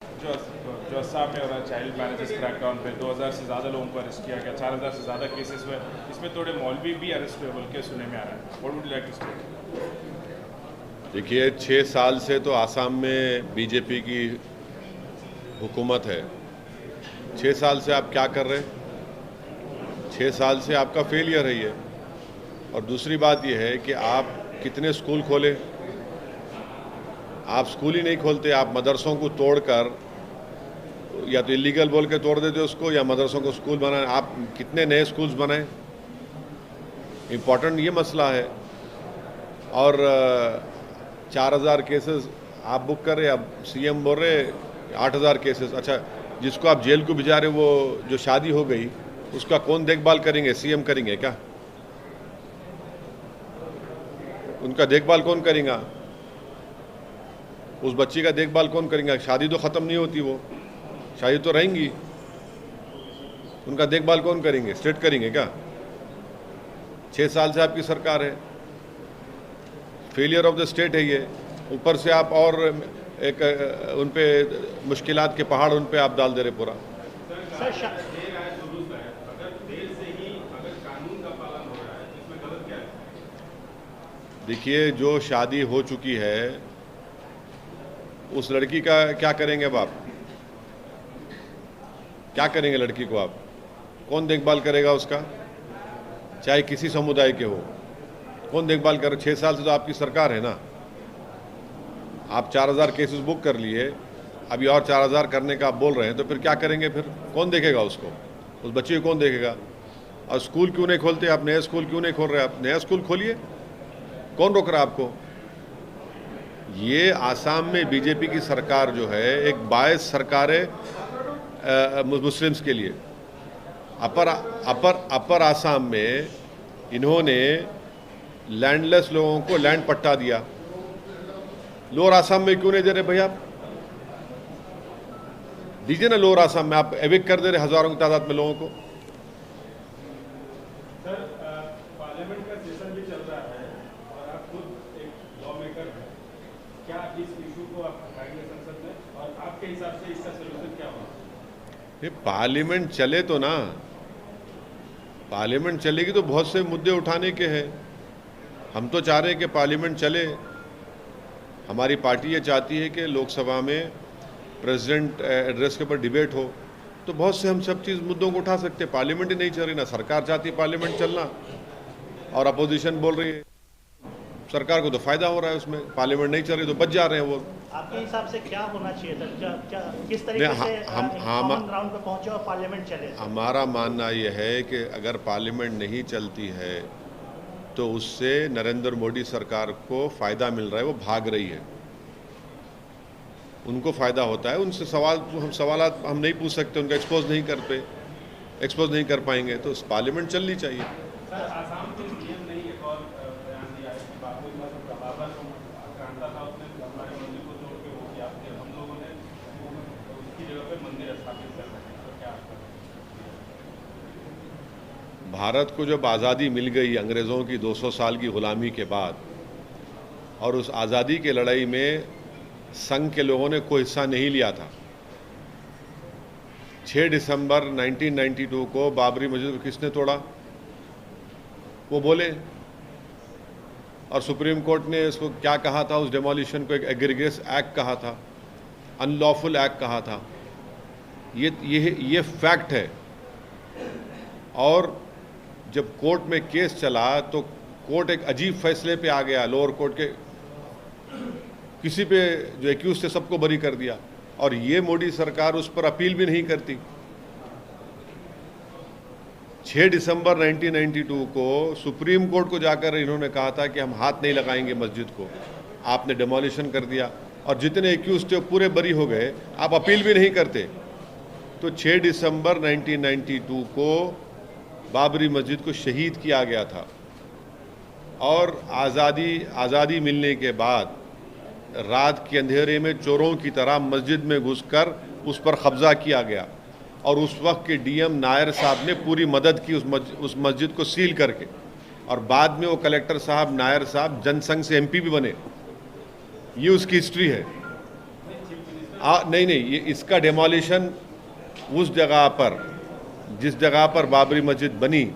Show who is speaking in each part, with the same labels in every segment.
Speaker 1: जो जो अस्साम में हो रहा है चाइल्ड मैरिजेस क्रैकडाउन पे 2000 से ज़्यादा लोगों को अरेस्ट किया गया, 4000 से ज़्यादा केसेस हुए, इसमें थोड़े मौलवी भी अरेस्ट हुए बोल के सुनने में आ रहा है। What would you like to state?
Speaker 2: देखिए, 6 साल से तो आसाम में बीजेपी की हुकूमत है। 6 साल से आप क्या कर रहे हैं? 6 साल से आपका फेलियर है ये। और दूसरी बात ये है कि आप कितने स्कूल खोले? आप स्कूल ही नहीं खोलते। आप मदरसों को तोड़कर, या तो इलीगल बोल के तोड़ देते उसको, या मदरसों को स्कूल बनाए। आप कितने नए स्कूल्स बनाए? इम्पॉर्टेंट ये मसला है। और 4000 केसेस आप बुक कर रहे, अब सीएम बोल रहे 8000 केसेस। अच्छा, जिसको आप जेल को भिजा रहे, वो जो शादी हो गई उसका कौन देखभाल करेंगे? सीएम करेंगे क्या? उनका देखभाल कौन करेगा? उस बच्ची का देखभाल कौन करेगा? शादी तो ख़त्म नहीं होती, वो शादी तो रहेंगी। उनका देखभाल कौन करेंगे? स्टेट करेंगे क्या? 6 साल से आपकी सरकार है। फेलियर ऑफ द स्टेट है ये। ऊपर से आप और एक उन पे मुश्किलात के पहाड़ उन पे आप डाल दे रहे पूरा। देखिए, जो शादी हो चुकी है उस लड़की का क्या करेंगे? अब आप क्या करेंगे? लड़की को आप कौन देखभाल करेगा उसका? चाहे किसी समुदाय के हो, कौन देखभाल करे? 6 साल से तो आपकी सरकार है ना। आप 4000 केसेस बुक कर लिए, अभी और 4000 करने का आप बोल रहे हैं, तो फिर क्या करेंगे? फिर कौन देखेगा उसको? उस बच्चे को कौन देखेगा? और स्कूल क्यों नहीं खोलते आप? नए स्कूल क्यों नहीं खोल रहे आप? नया स्कूल खोलिए। कौन रोक रहा है आपको? ये आसाम में बीजेपी की सरकार जो है, एक बायस सरकार है मुस्लिम्स के लिए। अपर आसाम में इन्होंने लैंडलेस लोगों को लैंड पट्टा दिया। लोअर आसाम में क्यों नहीं दे रहे भैया? आप दीजिए ना। लोअर आसाम में आप एविक्ट कर दे रहे हजारों की तादाद में लोगों को।
Speaker 1: सर, पार्लियामेंट का सेशन भी चल रहा है और आप खुद एक लॉ मेकर हैं, क्या इस इशू को आप उठाएंगे संसद में, और आपके हिसाब से इसका सोल्यूशन क्या होगा?
Speaker 2: ये पार्लियामेंट चले तो ना। पार्लियामेंट चलेगी तो बहुत से मुद्दे उठाने के हैं। हम तो चाह रहे हैं कि पार्लियामेंट चले। हमारी पार्टी ये चाहती है कि लोकसभा में प्रेसिडेंट एड्रेस के ऊपर डिबेट हो, तो बहुत से हम सब चीज़ मुद्दों को उठा सकते हैं। पार्लियामेंट ही नहीं चल रही ना। सरकार चाहती है पार्लियामेंट चलना, और अपोजिशन बोल रही है। सरकार को तो फायदा हो रहा है उसमें। पार्लियामेंट नहीं चल रही तो बच जा रहे हैं वो।
Speaker 3: आपके हिसाब से क्या होना चाहिए सर? क्या किस तरीके से कॉमन ग्राउंड पे पहुंचे और पार्लियामेंट चले?
Speaker 2: हमारा मानना यह है कि अगर पार्लियामेंट नहीं चलती है तो उससे नरेंद्र मोदी सरकार को फ़ायदा मिल रहा है। वो भाग रही है, उनको फ़ायदा होता है। उनसे सवालात हम नहीं पूछ सकते, उनका एक्सपोज नहीं कर पाएंगे। तो पार्लियामेंट चलनी चाहिए।
Speaker 1: सर, आसाम के सीएम ने एक और बयान दिया है कि बाबू बाबा जो आक्रांता था उसने हमारे मंदिर को तोड़ के वो किया, हम लोगों ने उसकी जगह पे मंदिर स्थापित कर रहे हैं, तो क्या आपका?
Speaker 2: भारत को जब आज़ादी मिल गई अंग्रेज़ों की 200 साल की ग़ुलामी के बाद, और उस आज़ादी के लड़ाई में संघ के लोगों ने कोई हिस्सा नहीं लिया था। 6 दिसंबर 1992 को बाबरी मस्जिद को किसने तोड़ा? वो बोले। और सुप्रीम कोर्ट ने इसको क्या कहा था? उस डेमोलिशन को एक एग्रीगेस एक्ट कहा था, अनलॉफुल एक्ट कहा था। ये फैक्ट है। और जब कोर्ट में केस चला तो कोर्ट एक अजीब फैसले पे आ गया। लोअर कोर्ट के किसी पे जो एक्यूज थे सबको बरी कर दिया, और ये मोदी सरकार उस पर अपील भी नहीं करती। 6 दिसंबर 1992 को सुप्रीम कोर्ट को जाकर इन्होंने कहा था कि हम हाथ नहीं लगाएंगे मस्जिद को। आपने डेमोलिशन कर दिया, और जितने एक्यूज थे पूरे बरी हो गए। आप अपील भी नहीं करते। तो 6 दिसंबर 1992 को बाबरी मस्जिद को शहीद किया गया था। और आज़ादी मिलने के बाद रात के अंधेरे में चोरों की तरह मस्जिद में घुसकर उस पर कब्जा किया गया, और उस वक्त के डीएम नायर साहब ने पूरी मदद की उस मस्जिद को सील करके। और बाद में वो कलेक्टर साहब नायर साहब जनसंघ से एमपी भी बने। ये उसकी हिस्ट्री है। नहीं नहीं, ये इसका डेमोलिशन उस जगह पर, जिस जगह पर बाबरी मस्जिद बनी,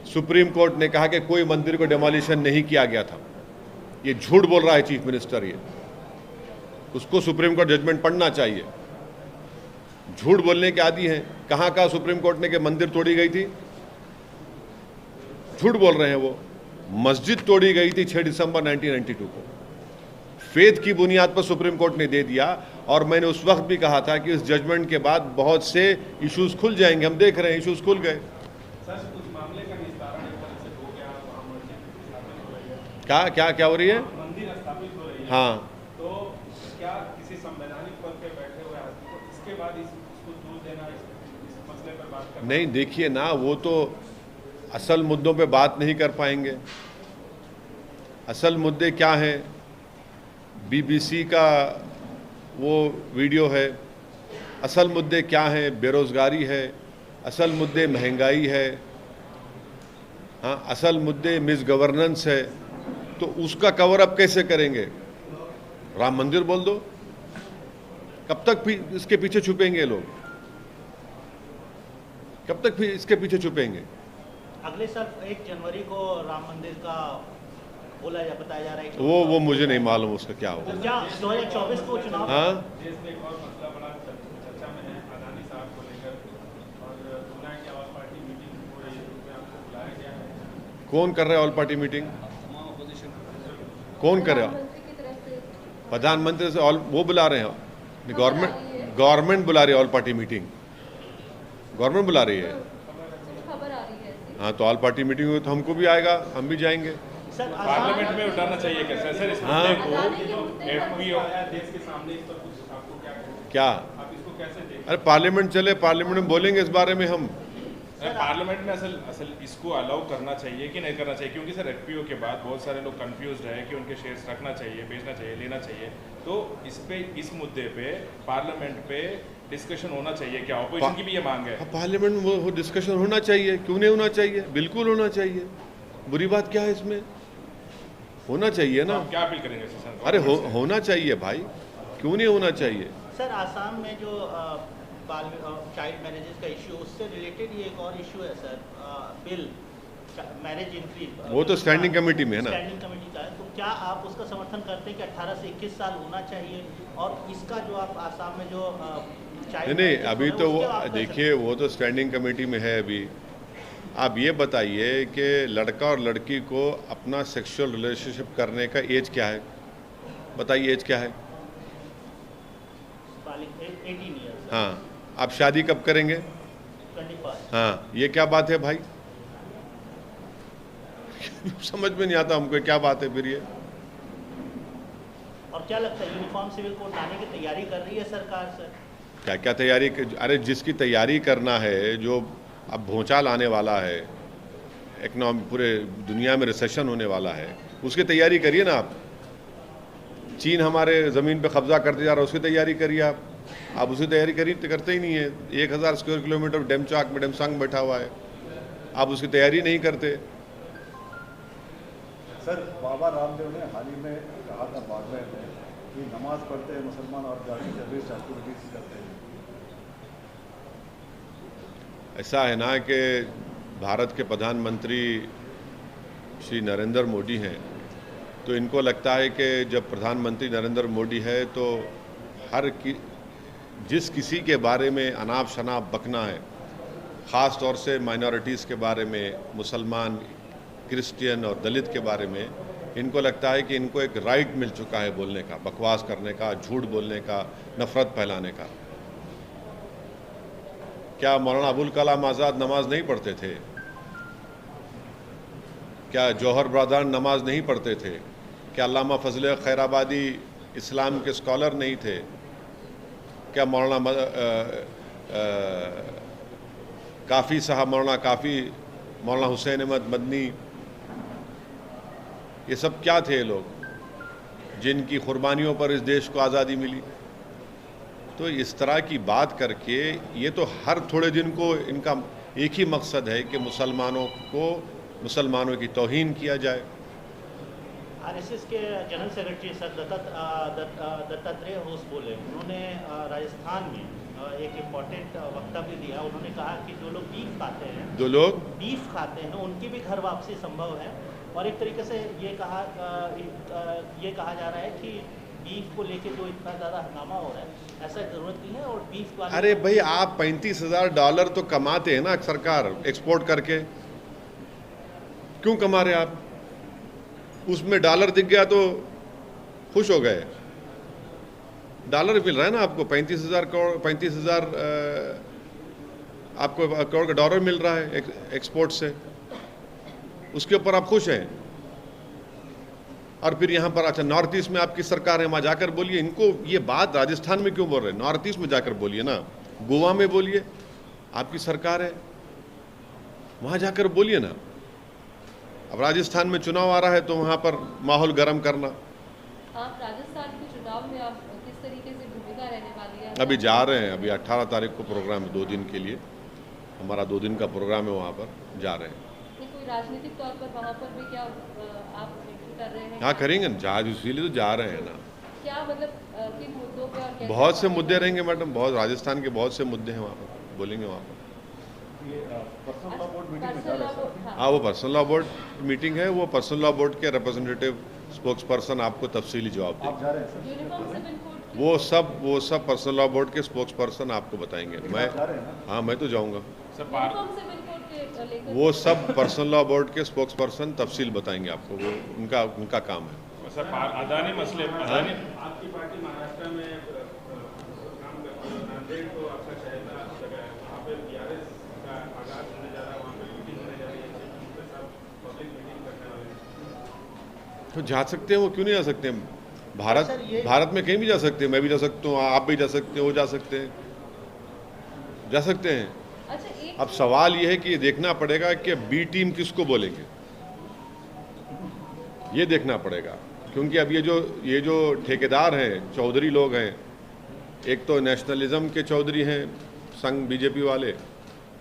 Speaker 2: सुप्रीम कोर्ट ने कहा कि कोई मंदिर को डेमोलिशन नहीं किया गया था। ये झूठ बोल रहा है चीफ मिनिस्टर, ये उसको सुप्रीम कोर्ट जजमेंट पढ़ना चाहिए। झूठ बोलने के आदी हैं। कहाँ कहाँ सुप्रीम कोर्ट ने कि मंदिर तोड़ी गई थी? झूठ बोल रहे हैं वो। मस्जिद तोड़ी गई थी 6 दिसंबर 1992 को, फेथ की बुनियाद पर सुप्रीम कोर्ट ने दे दिया। और मैंने उस वक्त भी कहा था कि इस जजमेंट के बाद बहुत से इश्यूज खुल जाएंगे। हम देख रहे हैं इश्यूज खुल गए। क्या हो रही है?
Speaker 1: मंदिर स्थापित हो रही है।
Speaker 2: हाँ,
Speaker 1: तो क्या किसी संवैधानिक पद पे बैठे हुए आदमी को इसके बाद इसको दूर देना, इस मसले पर बात करना?
Speaker 2: नहीं देखिए ना, वो तो असल मुद्दों पे बात नहीं कर पाएंगे। असल मुद्दे क्या हैं? बीबीसी का वो वीडियो है। असल मुद्दे क्या हैं? बेरोज़गारी है, असल मुद्दे महंगाई है, हाँ, असल मुद्दे मिस गवर्नेंस है। तो उसका कवर अप कैसे करेंगे? राम मंदिर बोल दो। कब तक भी इसके पीछे छुपेंगे लोग? कब तक भी इसके पीछे छुपेंगे?
Speaker 3: अगले साल 1 जनवरी को राम मंदिर का बताया जा रहा है कि
Speaker 2: वो मुझे नहीं मालूम उसका क्या होगा।
Speaker 3: क्या 2024 को चुनाव?
Speaker 2: हाँ,
Speaker 1: देश में एक और मसला बड़ा चर्चा में है, अदानी साहब को लेकर, और दुनिया की ऑल पार्टी मीटिंग हो रही है, उसमें आपको बुलाया गया है।
Speaker 2: कौन कर रहा है ऑल पार्टी मीटिंग? कौन कर रहा है? प्रधानमंत्री से ऑल वो बुला रहे हैं। गवर्नमेंट बुला रही है ऑल पार्टी मीटिंग। गवर्नमेंट बुला रही है।
Speaker 4: खबर आ रही है।
Speaker 2: हाँ, तो ऑल पार्टी मीटिंग हुई तो हमको भी आएगा, हम भी जाएंगे।
Speaker 3: सर
Speaker 1: पार्लियामेंट में उठाना चाहिए कैसे सर इस
Speaker 2: हाँ।
Speaker 1: मुद्दे को? एफपीओ देश के सामने, इस पर कुछ आपको क्या कहना है?
Speaker 2: क्या?
Speaker 1: आप इसको कैसे देखते
Speaker 2: अरे पार्लियामेंट चले, पार्लियामेंट में बोलेंगे इस बारे में हम।
Speaker 1: हैं? पार्लियामेंट में असल इसको अलाउ करना चाहिए कि नहीं करना चाहिए? क्योंकि सर एफपीओ के बाद बहुत सारे लोग कंफ्यूज्ड है कि उनके शेयर्स रखना चाहिए, बेचना चाहिए, लेना चाहिए। तो इस मुद्दे पे पार्लियामेंट पे डिस्कशन होना चाहिए क्या? ऑपोजिशन की भी ये मांग है।
Speaker 2: पार्लियामेंट में वो डिस्कशन होना चाहिए, क्यों नहीं होना चाहिए? बिल्कुल होना चाहिए। बुरी बात क्या है इसमें? होना चाहिए ना।
Speaker 1: आप क्या अपील करेंगे सर?
Speaker 2: अरे होना चाहिए भाई, क्यों नहीं होना चाहिए?
Speaker 3: सर आसाम में जो चाइल्ड मैरिजेस का इश्यू, उससे रिलेटेड ये एक और इश्यू है सर, बिल मैरिज इंक्रीज,
Speaker 2: वो तो स्टैंडिंग कमेटी में है ना।
Speaker 3: स्टैंडिंग कमेटी का है। तो क्या आप उसका समर्थन करते हैं कि 18 से 21 साल होना चाहिए? और इसका जो आप आसाम में जो
Speaker 2: नहीं, अभी तो वो देखिए, वो तो स्टैंडिंग कमेटी में है अभी। आप ये बताइए कि लड़का और लड़की को अपना सेक्सुअल रिलेशनशिप करने का एज क्या है? बताइए एज क्या है?
Speaker 3: 18 ईयर्स।
Speaker 2: हाँ, आप शादी कब करेंगे?
Speaker 3: 25।
Speaker 2: हाँ, ये क्या बात है भाई? समझ में नहीं आता हमको क्या बात है फिर ये।
Speaker 3: और क्या लगता है, यूनिफॉर्म सिविल कोड लाने की तैयारी कर रही है सरकार सर?
Speaker 2: क्या क्या तैयारी? अरे जिसकी तैयारी करना है, जो अब भूचाल आने वाला है, इकोनॉमी पूरे दुनिया में रिसेशन होने वाला है, उसकी तैयारी करिए ना आप। चीन हमारे ज़मीन पे कब्जा करते जा रहा है, उसकी तैयारी करिए आप। आप उसकी तैयारी करते ही नहीं है। 1000 स्क्वायर किलोमीटर डेमचाक में डेमसांग बैठा हुआ है, आप उसकी तैयारी नहीं करते।
Speaker 5: सर बाबा रामदेव ने हाल ही में कहा था बागमेर में कि नमाज पढ़ते हैं मुसलमान और जाति सर्विस एक्टिविटीज करते हैं।
Speaker 2: ऐसा है ना कि भारत के प्रधानमंत्री श्री नरेंद्र मोदी हैं, तो इनको लगता है कि जब प्रधानमंत्री नरेंद्र मोदी है तो जिस किसी के बारे में अनाप शनाप बकना है, ख़ास तौर से माइनॉरिटीज़ के बारे में, मुसलमान, क्रिश्चियन और दलित के बारे में, इनको लगता है कि इनको एक राइट मिल चुका है बोलने का, बकवास करने का, झूठ बोलने का, नफ़रत फैलाने का। क्या मौलाना अबुल कलाम आज़ाद नमाज नहीं पढ़ते थे? क्या जौहर ब्रदर नमाज नहीं पढ़ते थे? क्या अल्लामा फजल खैराबादी इस्लाम के स्कॉलर नहीं थे? क्या मौलाना काफ़ी साहब, मौलाना काफ़ी, मौलाना हुसैन अहमद मदनी, ये सब क्या थे लोग जिनकी कुर्बानियों पर इस देश को आज़ादी मिली? तो इस तरह की बात करके ये तो हर थोड़े दिन को इनका एक ही मकसद है कि मुसलमानों की तौहीन किया जाए।
Speaker 3: आरएसएस के general secretary sir Dattatreya Ghosh बोले, उन्होंने राजस्थान में एक इम्पॉर्टेंट वक्तव्य दिया। उन्होंने कहा कि जो लोग बीफ खाते हैं, बीफ खाते हैं, उनकी भी घर वापसी संभव है। और एक तरीके से ये कहा जा रहा है कि बीफ को लेके जो इतना ज़्यादा हंगामा हो रहा है, ऐसा ज़रूरत नहीं है। और बीफ वाले,
Speaker 2: अरे भाई, आप $35,000 तो कमाते हैं ना सरकार एक्सपोर्ट करके, क्यों कमा रहे आप? उसमें डॉलर दिख गया तो खुश हो गए। डॉलर मिल रहा है ना आपको, 35,000 आपको करोड़ का डॉलर मिल रहा है एक्सपोर्ट से, उसके ऊपर आप खुश हैं। और फिर यहाँ पर अच्छा नॉर्थ ईस्ट में आपकी सरकार है, वहाँ जाकर बोलिए। इनको ये बात राजस्थान में क्यों बोल रहे हैं? नॉर्थ ईस्ट में जाकर बोलिए ना, गोवा में बोलिए, आपकी सरकार है, वहाँ जाकर बोलिए ना। अब राजस्थान में चुनाव आ रहा है तो वहाँ पर माहौल गर्म करना।
Speaker 4: आप राजस्थान के चुनाव में आप किस तरीके से भूमिका रहने वाली है?
Speaker 2: अभी जा रहे हैं, अभी 18 तारीख को प्रोग्राम है, 2 दिन के लिए हमारा 2 दिन का प्रोग्राम है, वहाँ पर जा रहे हैं।
Speaker 4: कोई राजनीतिक तौर पर वहाँ पर भी क्या आप कर रहे हैं?
Speaker 2: हाँ करेंगे ना, जहाँ इसीलिए तो जा रहे हैं ना।
Speaker 4: क्या मतलब किन मुद्दों पे और कैसे?
Speaker 2: बहुत से मुद्दे रहेंगे मैडम, बहुत राजस्थान के बहुत से मुद्दे हैं वहाँ पर, बोलेंगे वहाँ पर।
Speaker 5: ये पर्सनल लॉ बोर्ड मीटिंग में जा रहे हैं सर।
Speaker 2: हाँ, वो पर्सनल लॉ बोर्ड मीटिंग है, वो पर्सनल लॉ बोर्ड के रिप्रेजेंटेटिव स्पोक्स पर्सन आपको तफसीली जवाब
Speaker 5: आप
Speaker 2: देंगे।
Speaker 5: जा रहे हैं सर?
Speaker 4: यूनिफॉर्म सिविल कोड
Speaker 2: वो सब पर्सनल लॉ बोर्ड के स्पोक्स पर्सन आपको बताएंगे। मैं
Speaker 5: जा रहे हैं ना?
Speaker 2: हाँ, मैं तो जाऊँगा।
Speaker 4: यूनिफॉर्म सिविल कोड के लेकर
Speaker 2: वो सब पर्सनल लॉ बोर्ड के स्पोक्स पर्सन तफसील बताएंगे आपको, वो उनका काम है।
Speaker 1: सर अदानी मसले, अदानी
Speaker 6: आपकी पार्टी महाराष्ट्र में काम करती है, नांदेड़ तो आपका शहर जगह है, वहाँ पे बीआरएस का आगाज होने जा रहा है, वहाँ पे मीटिंग होने जा रही है, उनके साथ पब्लिक मीटिंग करने वाले हैं।
Speaker 2: तो जा सकते हैं, वो क्यों नहीं जा सकते हैं? भारत में कहीं भी जा सकते हैं, मैं भी जा सकता हूँ, आप भी जा सकते हैं, वो जा सकते हैं, जा सकते हैं।
Speaker 4: अच्छा,
Speaker 2: अब सवाल ये है कि ये देखना पड़ेगा कि बी टीम किसको बोलेंगे, ये देखना पड़ेगा। क्योंकि अब ये जो ठेकेदार हैं, चौधरी लोग हैं, एक तो नेशनलिज्म के चौधरी हैं संघ बीजेपी वाले,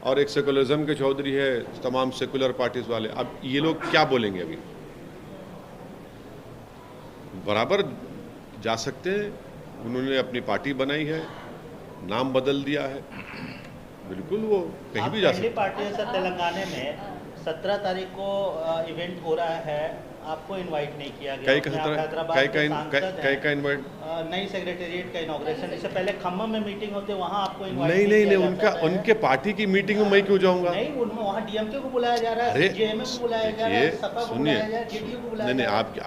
Speaker 2: और एक सेकुलरिज्म के चौधरी है तमाम सेकुलर पार्टीज वाले। अब ये लोग क्या बोलेंगे? अभी बराबर जा सकते हैं, उन्होंने अपनी पार्टी बनाई है, नाम बदल दिया है, बिल्कुल वो कहीं भी जा सकते हैं।
Speaker 3: पार्टी है सर, तेलंगाना में 17 तारीख को इवेंट हो रहा है, आपको इनवाइट नहीं किया गया।
Speaker 2: का इनवाइट?
Speaker 3: नई सेक्रेटेरिएट का इनॉग्रेशन, इससे पहले खम्मम में मीटिंग होते, वहाँ आपको इनवाइट
Speaker 2: नहीं, उनके पार्टी की मीटिंग में मैं क्यों जाऊंगा?
Speaker 3: नहीं, उनमें वहाँ डीएमके को बुलाया जा रहा है, जेएमएम को बुलाया जा रहा है, सपा को बुलाया जा रहा है, जेडीयू को बुलाया जा रहा है।
Speaker 2: नहीं,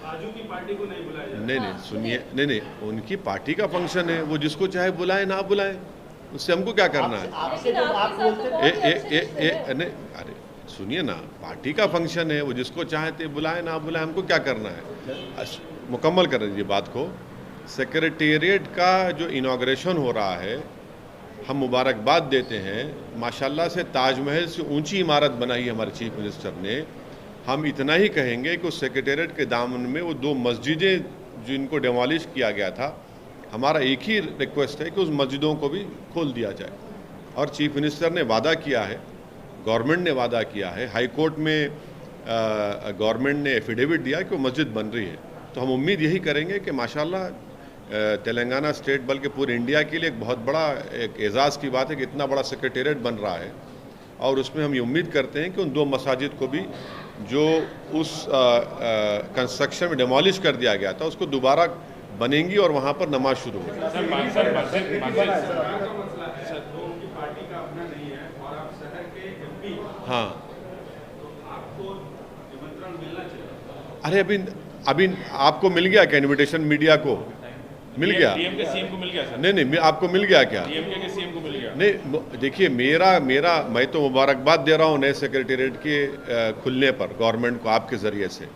Speaker 6: आजू की पार्टी को नहीं बुलाया जा रहा।
Speaker 2: नहीं सुनिए, नहीं, उनकी पार्टी का फंक्शन है, वो जिसको चाहे बुलाए ना बुलाए, उससे हमको क्या करना है?
Speaker 3: आपसे जब आप बोलते
Speaker 2: नहीं, अरे सुनिए ना, पार्टी का फंक्शन है, वो जिसको चाहते बुलाए ना बुलाए, हमको क्या करना है? मुकम्मल कर दीजिए बात को। सेक्रेटेरिएट का जो इनॉग्रेशन हो रहा है, हम मुबारकबाद देते हैं, माशाल्लाह से ताजमहल से ऊंची इमारत बनाई है हमारे चीफ मिनिस्टर ने। हम इतना ही कहेंगे कि उस सेक्रेटेरिएट के दामन में वो 2 मस्जिदें जिनको डिमोलिश किया गया था, हमारा एक ही रिक्वेस्ट है कि उस मस्जिदों को भी खोल दिया जाए। और चीफ मिनिस्टर ने वादा किया है, गवर्नमेंट ने वादा किया है, हाई कोर्ट में गवर्नमेंट ने एफिडेविट दिया कि वो मस्जिद बन रही है। तो हम उम्मीद यही करेंगे कि माशाल्लाह तेलंगाना स्टेट बल्कि पूरे इंडिया के लिए एक बहुत बड़ा एक एजाज़ की बात है कि इतना बड़ा सेक्रेटेरिएट बन रहा है। और उसमें हम ये उम्मीद करते हैं कि उन 2 मसाजिद को भी जो उस कंस्ट्रक्शन में डिमोलिश कर दिया गया था, उसको दोबारा बनेंगी और वहाँ पर नमाज शुरू होगी। हाँ, अरे अभी आपको मिल गया क्या इनविटेशन? मीडिया को मिल गया?
Speaker 1: डीएम के सीएम को मिल गया सर।
Speaker 2: नहीं, आपको मिल गया क्या?
Speaker 1: डीएमके के सीएम को मिल गया।
Speaker 2: नहीं, देखिए मैं तो मुबारकबाद दे रहा हूँ नए सेक्रेटेरिएट के खुलने पर गवर्नमेंट को आपके ज़रिए से।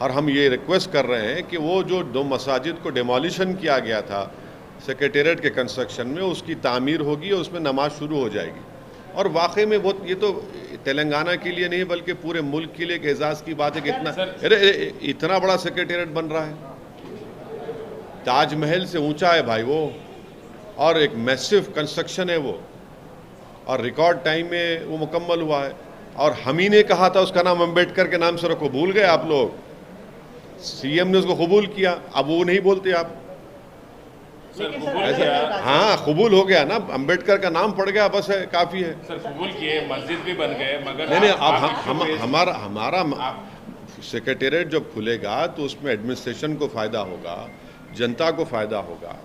Speaker 2: और हम ये रिक्वेस्ट कर रहे हैं कि वो जो 2 मसाजिद को डिमोलिशन किया गया था सेक्रेटेरिएट के कंस्ट्रक्शन में, उसकी तामीर होगी और उसमें नमाज शुरू हो जाएगी। और वाकई में बहुत, ये तो तेलंगाना के लिए नहीं बल्कि पूरे मुल्क के लिए एक एजाज़ की बात है कि इतना बड़ा सेक्रेटेरिएट बन रहा है। ताजमहल से ऊंचा है भाई वो, और एक मैसिव कंस्ट्रक्शन है वो, और रिकॉर्ड टाइम में वो मुकम्मल हुआ है। और हम ही ने कहा था उसका नाम अम्बेडकर के नाम से रखो, भूल गए आप लोग? सीएम ने उसको कबूल किया, अब वो नहीं बोलते आप।
Speaker 3: लेकिन सर
Speaker 2: ऐसा
Speaker 3: अलग-अलग
Speaker 2: हाँ, कबूल हो गया ना, अंबेडकर का नाम पड़ गया, बस है, काफ़ी है।
Speaker 6: सर कबूल किए, मस्जिद भी बन गए, मगर
Speaker 2: नहीं नहीं, अब
Speaker 6: आप issue
Speaker 2: हमारा सेक्रेटेरिएट जब खुलेगा तो उसमें एडमिनिस्ट्रेशन को फ़ायदा होगा, जनता को फ़ायदा होगा,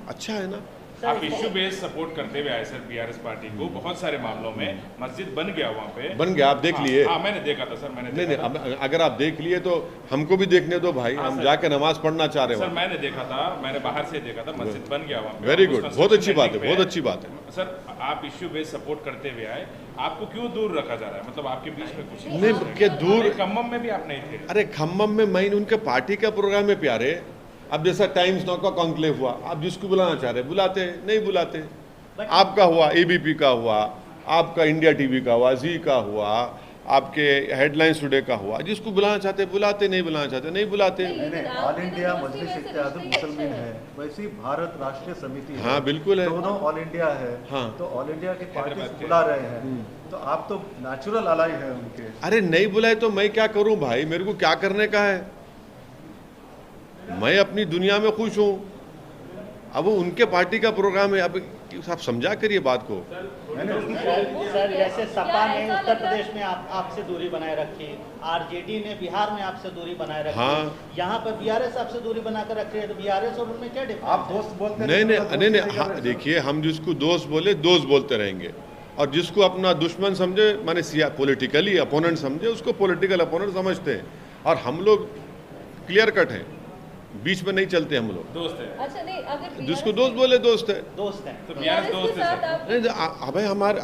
Speaker 2: अच्छा है ना।
Speaker 6: आप इश्यू बेस्ड सपोर्ट करते हुए आए सर बीआरएस पार्टी को बहुत सारे मामलों में। मस्जिद बन गया वहाँ पे,
Speaker 2: बन गया, आप देख लिए।
Speaker 6: हाँ मैंने देखा था सर, मैंने
Speaker 2: नहीं
Speaker 6: देखा
Speaker 2: नहीं,
Speaker 6: था।
Speaker 2: अब अगर आप देख लिए तो हमको भी देखने दो भाई, हम
Speaker 6: सर।
Speaker 2: जाके नमाज पढ़ना चाह रहे
Speaker 6: सर
Speaker 2: हैं।
Speaker 6: मैंने देखा था, मैंने बाहर से देखा था, मस्जिद बन गया वहाँ पे।
Speaker 2: वेरी
Speaker 6: उस
Speaker 2: गुड, बहुत अच्छी बात है,
Speaker 6: construction
Speaker 2: बहुत
Speaker 6: पे
Speaker 2: अच्छी बात है।
Speaker 6: सर आप इश्यू बेस्ड सपोर्ट करते हुए आए, आपको क्यों दूर रखा जा रहा है? मतलब आपके बीच में कुछ
Speaker 2: नहीं के दूर,
Speaker 6: खम्मम में भी आप नहीं थे।
Speaker 2: अरे खम्मम में मैं उनके पार्टी का प्रोग्राम है प्यारे। अब जैसा टाइम्स नाउ का कॉन्क्लेव हुआ, आप जिसको बुलाना चाह रहे बुलाते, नहीं बुलाते। आपका हुआ, एबीपी का हुआ, आपका इंडिया टीवी का हुआ, जी का हुआ, आपके हेडलाइंस टुडे का हुआ, जिसको बुलाना चाहते बुलाते, नहीं बुलाना चाहते नहीं बुलाते।
Speaker 5: नहीं, ऑल इंडिया मजलिस इत्तेहादुल मुसलमीन है, वैसी भारत राष्ट्रीय समिति है।
Speaker 2: हाँ बिल्कुल है,
Speaker 5: दोनों ऑल इंडिया है।
Speaker 2: हाँ।
Speaker 5: तो ऑल इंडिया की पार्टी बुला रहे हैं, तो आप तो नेचुरल अलाई है उनके।
Speaker 2: अरे नहीं बुलाए तो मैं क्या करूं भाई, मेरे को क्या करने का है, मैं अपनी दुनिया में खुश हूं। अब वो उनके पार्टी का प्रोग्राम है, अब आप समझा करिए बात को।
Speaker 3: सर जैसे सपा ने उत्तर प्रदेश में आपसे दूरी बनाए रखी, आरजेडी ने बिहार में आपसे दूरी बनाए रखी,
Speaker 2: हाँ।
Speaker 3: यहाँ पर बीआरएस आपसे दूरी बनाकर रख रही है, तो बीआरएस और उनमें क्या डिफरेंस?
Speaker 5: आप दोस्त बोलते
Speaker 2: नहीं नहीं नहीं, हाँ, देखिए हम जिसको दोस्त बोले दोस्त बोलते रहेंगे, और जिसको अपना दुश्मन समझे, माने पॉलिटिकली अपोनेंट समझे, उसको पॉलिटिकल अपोनेंट समझते हैं। और हम लोग क्लियर कट हैं, बीच में नहीं चलते हम लोग।
Speaker 6: दोस्त है।
Speaker 4: अच्छा नहीं, अगर
Speaker 2: जिसको दोस्त बोले दोस्त है।
Speaker 3: दोस्त हैं।
Speaker 6: तो बीआरएस दोस्त है सर।
Speaker 2: नहीं अब हमारे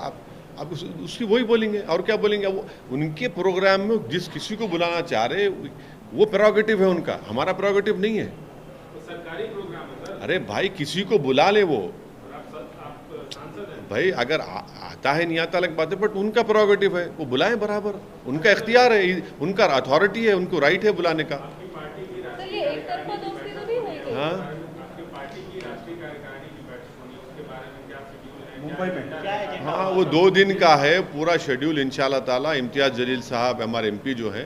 Speaker 2: अब उसकी वही बोलेंगे, और क्या बोलेंगे। वो उनके प्रोग्राम में जिस किसी को बुलाना चाह रहे, वो प्रेरोगेटिव है उनका, हमारा प्रेरोगेटिव नहीं है।
Speaker 1: सरकारी प्रोग्राम है सर,
Speaker 2: अरे भाई किसी को बुला ले वो,
Speaker 1: आप सांसद हैं।
Speaker 2: भाई अगर आता है नहीं आता अलग बात है, बट उनका प्रेरोगेटिव है, वो बुलाएं बराबर, उनका इख्तियार है, उनका अथॉरिटी है, उनको राइट है बुलाने का।
Speaker 4: सर ये एक तरफा दोस्ती तो नहीं हुई कहीं?
Speaker 2: हाँ
Speaker 1: आपकी पार्टी की राष्ट्रीय कार्यकारिणी की बैठक होनी, उसके बारे में क्या शेड्यूल है?
Speaker 5: मुंबई में
Speaker 3: क्या एजेंडा?
Speaker 2: हाँ, वो 2 दिन का है पूरा शेड्यूल, इंशाल्लाह ताला। इम्तियाज़ जलील साहब हमारे एमपी जो हैं,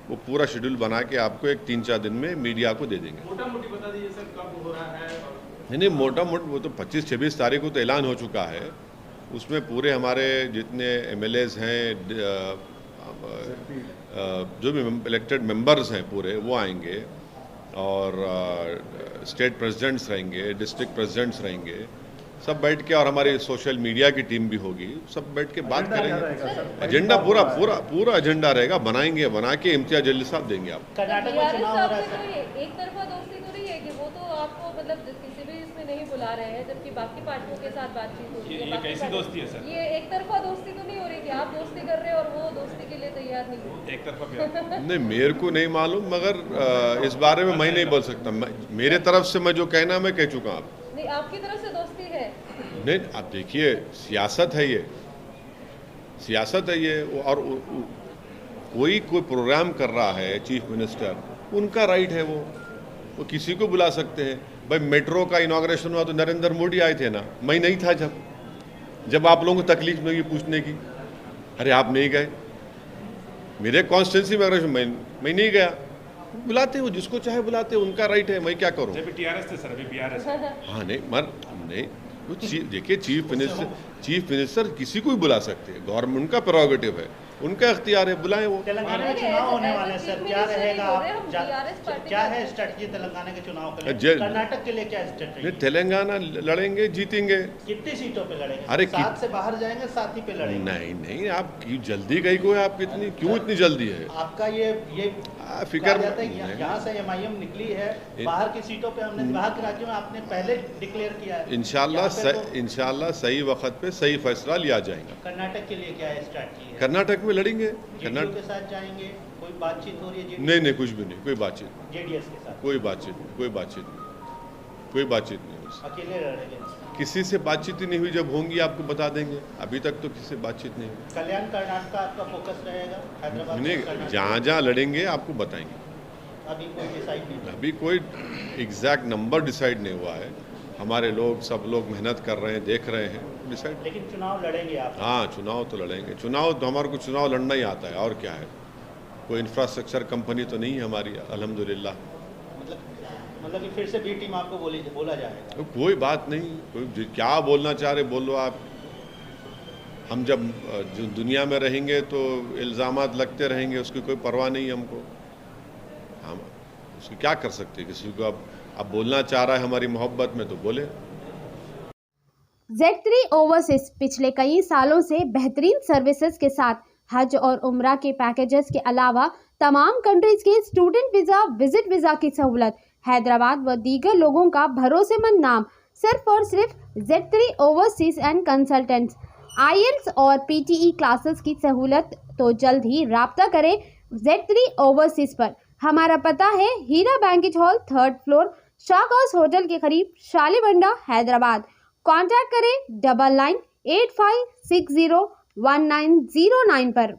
Speaker 2: वो पूरा शेड्यूल बना के आपको एक 3-4 दिन में मीडिया को दे देंगे।
Speaker 1: मोटा मोटी बता दीजिए सर कब हो रहा है? और
Speaker 2: नहीं मोटा वो तो 25-26 तारीख को तो ऐलान हो चुका है। उसमें पूरे हमारे जितने एमएलएज हैं, जो भी इलेक्टेड मेंबर्स हैं पूरे, वो आएंगे, और स्टेट प्रेसिडेंट्स रहेंगे, डिस्ट्रिक्ट प्रेसिडेंट्स रहेंगे, सब बैठ के, और हमारी सोशल मीडिया की टीम भी होगी, सब बैठ के बात करेंगे। एजेंडा पूरा एजेंडा रहेगा, बनाएंगे, बना के इम्तियाज़ जलील साहब देंगे आप।
Speaker 3: कर्नाटक में
Speaker 4: बीआरएस
Speaker 3: चुनाव हो रहा है
Speaker 4: साहब
Speaker 3: सर।
Speaker 4: से तो एक तरफा दोस्ती तो नहीं है कि वो तो आपको मतलब किसी भी इसमें नहीं बुला रहे हैं, जबकि बाकी पार्टियों के साथ बातचीत होती है।
Speaker 6: ये
Speaker 4: बाकी
Speaker 6: कैसी
Speaker 4: पार्टी-
Speaker 6: दोस्ती है सर?
Speaker 4: ये एक तरफा दोस्ती तो नहीं हो रही कि आप दोस्ती कर रहे हैं और वो दोस्ती के लिए तैयार नहीं है?
Speaker 6: एक तरफा भी
Speaker 2: नहीं मेरे को नहीं मालूम, मगर इस बारे में मैं नहीं बोल सकता। मेरे तरफ से मैं जो कहना मैं कह चुका हूँ।
Speaker 4: नहीं, आपकी तरफ से दोस्ती है?
Speaker 2: नहीं आप देखिए, सियासत है ये, सियासत है ये। और कोई प्रोग्राम कर रहा है चीफ मिनिस्टर, उनका राइट है, वो किसी को बुला सकते हैं। भाई मेट्रो का इनॉग्रेशन हुआ तो नरेंद्र मोदी आए थे ना, मैं नहीं था जब आप लोगों को तकलीफ में ये पूछने की, अरे आप नहीं गए। मेरे कॉन्स्टिट्यूंसी में इनॉग्रेशन मैं नहीं गया, बुलाते हो जिसको चाहे बुलाते हो, उनका राइट है, मैं क्या करूं।
Speaker 6: जब टीआरएस थे सर, अभी बीआरएस है।
Speaker 2: हाँ नहीं वो देखिए, चीफ मिनिस्टर किसी को भी बुला सकते हैं, गवर्नमेंट उनका प्रेरोगेटिव है, उनका इख्तियार है, बुलाएं वो।
Speaker 3: तेलंगाना में
Speaker 4: नहीं,
Speaker 3: चुनाव होने
Speaker 4: ऐसे
Speaker 3: वाले हैं सर,
Speaker 4: चीफ
Speaker 3: क्या
Speaker 4: मिनिस्टर
Speaker 3: रहेगा?
Speaker 4: नहीं बोल रहे, हम
Speaker 3: जा-
Speaker 4: BRS पार्टी
Speaker 3: क्या
Speaker 4: का-
Speaker 3: है स्ट्रेटजी तेलंगाना के चुनाव के
Speaker 2: जे-
Speaker 3: लिए? कर्नाटक के लिए क्या
Speaker 2: नहीं,
Speaker 3: स्ट्रेटजी?
Speaker 2: तेलंगाना लड़ेंगे, जीतेंगे।
Speaker 3: कितनी सीटों पे लड़ेंगे?
Speaker 2: अरे
Speaker 3: 7 से बाहर जाएंगे, 7 ही पे लड़ेंगे।
Speaker 2: नहीं आप जल्दी कहीं को है, आप क्यों इतनी जल्दी है?
Speaker 3: आपका ये
Speaker 2: फिक्र
Speaker 3: कहा जाता है कि
Speaker 2: नहीं।
Speaker 3: यहाँ से एमआईएम निकली है, बाहर की सीटों पे हमने, बाहर के राज्यों में आपने पहले डिक्लेयर किया है। यहाँ पे तो
Speaker 2: इंशाल्लाह सही वक्त पे सही फैसला लिया जाएगा।
Speaker 3: कर्नाटक के लिए क्या है स्ट्रेटजी है?
Speaker 2: कर्नाटक में लड़ेंगे,
Speaker 3: जेडीयू के साथ जाएंगे, कोई बातचीत हो रही है?
Speaker 2: नहीं कुछ भी नहीं, कोई बातचीत नहीं,
Speaker 3: जेडीएस के साथ
Speaker 2: कोई बातचीत नहीं उससे।
Speaker 3: अकेले लड़ेंगे?
Speaker 2: किसी से बातचीत ही नहीं हुई, जब होंगी आपको बता देंगे। अभी तक तो किसी से बातचीत नहीं हुई।
Speaker 3: कल्याण कर्नाटक का आपका फोकस रहेगा? हैदराबाद
Speaker 2: नहीं,
Speaker 3: कर्नाटक?
Speaker 2: जहाँ लड़ेंगे आपको बताएंगे।
Speaker 3: अभी कोई डिसाइड नहीं?
Speaker 2: अभी कोई एग्जैक्ट नंबर डिसाइड नहीं हुआ है। हमारे लोग सब लोग मेहनत कर रहे हैं, देख रहे हैं, डिसाइड।
Speaker 3: लेकिन चुनाव लड़ेंगे आप?
Speaker 2: हाँ चुनाव तो लड़ेंगे, चुनाव तो हमारे को चुनाव लड़ना ही आता है, और क्या है। कोई इंफ्रास्ट्रक्चर कंपनी तो नहीं है हमारी, अल्हम्दुलिल्लाह।
Speaker 3: मतलब कि फिर से बी टीम आपको बोला जाएगा?
Speaker 2: तो कोई बात नहीं, कोई क्या बोलना चाह रहे बोलो आप। हम जब दुनिया में रहेंगे तो इल्ज़ामात लगते रहेंगे, उसकी कोई परवाह नहीं हमको। हम उसकी क्या कर सकते हैं, किसी को अब बोलना चाह रहा है हमारी मोहब्बत में तो बोले।
Speaker 7: Z3 ओवरसीज पिछले कई सालों से बेहतरीन सर्विसेज के साथ हज और उम्रा के पैकेजेस के अलावा तमाम कंट्रीज के स्टूडेंट वीज़ा, विजिट वीज़ा की सहूलत, हैदराबाद व दीगर लोगों का भरोसेमंद नाम सिर्फ और सिर्फ Z3 overseas and consultants. IELTS और PTE क्लासेस की सहूलत, तो जल्द ही राब्ता करें Z3 ओवरसीज पर। हमारा पता है हीरा बैंकेट हॉल, 3rd फ्लोर, शाक हाउस होटल के करीब, शालीबंडा, हैदराबाद। कॉन्टैक्ट करें 9985601909 पर।